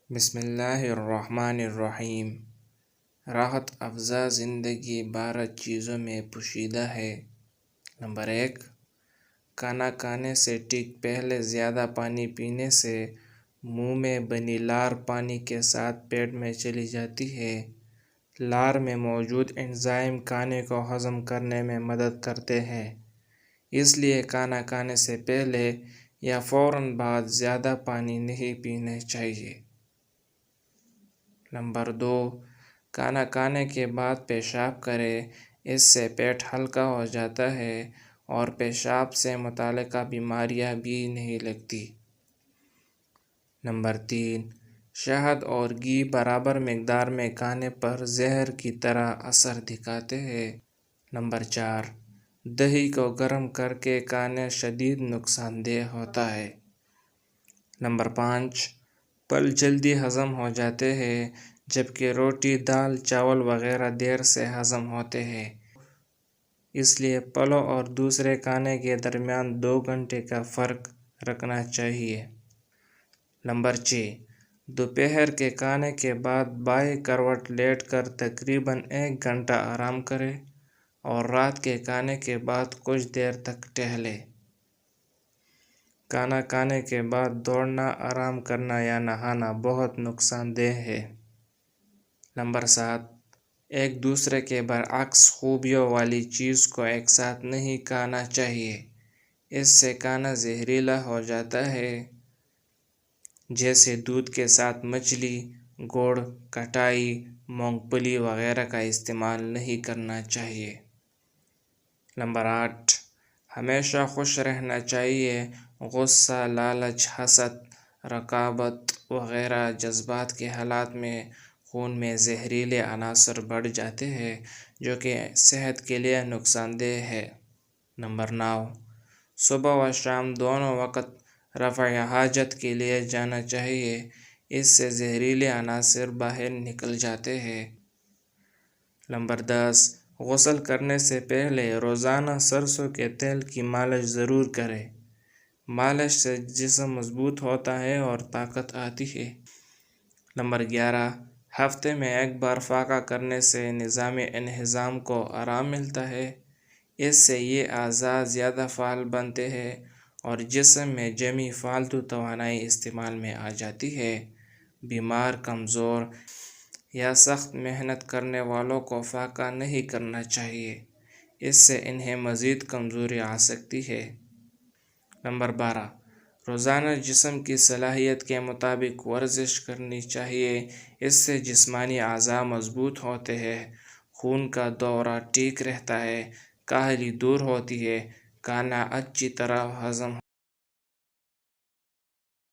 بسم اللہ الرحمن الرحیم۔ راحت افزا زندگی 12 چیزوں میں پوشیدہ ہے۔ نمبر 1، کھانا کھانے سے ٹھیک پہلے زیادہ پانی پینے سے منہ میں بنی لار پانی کے ساتھ پیٹ میں چلی جاتی ہے۔ لار میں موجود انزائم کھانے کو ہضم کرنے میں مدد کرتے ہیں، اس لیے کھانا کھانے سے پہلے یا فوراً بعد زیادہ پانی نہیں پینا چاہیے۔ نمبر 2، کھانا کھانے کے بعد پیشاب کریں، اس سے پیٹ ہلکا ہو جاتا ہے اور پیشاب سے متعلقہ بیماریاں بھی نہیں لگتی۔ نمبر 3، شہد اور گھی برابر مقدار میں کھانے پر زہر کی طرح اثر دکھاتے ہیں۔ نمبر 4، دہی کو گرم کر کے کھانا شدید نقصان دہ ہوتا ہے۔ نمبر 5، پھل جلدی ہضم ہو جاتے ہیں، جبکہ روٹی، دال، چاول وغیرہ دیر سے ہضم ہوتے ہیں، اس لیے پھلوں اور دوسرے کھانے کے درمیان 2 گھنٹے کا فرق رکھنا چاہیے۔ نمبر 6، دوپہر کے کھانے کے بعد بائیں کروٹ لیٹ کر تقریباً 1 گھنٹہ آرام کریں اور رات کے کھانے کے بعد کچھ دیر تک ٹہلیں۔ کھانا کھانے کے بعد دوڑنا، آرام کرنا یا نہانا بہت نقصان دہ ہے۔ نمبر 7، ایک دوسرے کے برعکس خوبیوں والی چیز کو ایک ساتھ نہیں کھانا چاہیے، اس سے کھانا زہریلا ہو جاتا ہے۔ جیسے دودھ کے ساتھ مچھلی، گڑ، کھٹائی، مونگ پھلی وغیرہ کا استعمال نہیں کرنا چاہیے۔ نمبر 8، ہمیشہ خوش رہنا چاہیے۔ غصہ، لالچ، حسد، رقابت وغیرہ جذبات کے حالات میں خون میں زہریلے عناصر بڑھ جاتے ہیں، جو کہ صحت کے لیے نقصان دہ ہے۔ نمبر 9، صبح و شام دونوں وقت رفع حاجت کے لیے جانا چاہیے، اس سے زہریلے عناصر باہر نکل جاتے ہیں۔ نمبر 10، غسل کرنے سے پہلے روزانہ سرسوں کے تیل کی مالش ضرور کریں۔ مالش سے جسم مضبوط ہوتا ہے اور طاقت آتی ہے۔ نمبر 11، ہفتے میں 1 بار فاقہ کرنے سے نظام انہضام کو آرام ملتا ہے، اس سے یہ اعضاء زیادہ فعال بنتے ہیں اور جسم میں جمی فالتو توانائی استعمال میں آ جاتی ہے۔ بیمار، کمزور یا سخت محنت کرنے والوں کو فاقہ نہیں کرنا چاہیے، اس سے انہیں مزید کمزوری آ سکتی ہے۔ نمبر 12، روزانہ جسم کی صلاحیت کے مطابق ورزش کرنی چاہیے، اس سے جسمانی اعضاء مضبوط ہوتے ہیں، خون کا دورہ ٹھیک رہتا ہے، کاہلی دور ہوتی ہے، کھانا اچھی طرح ہضم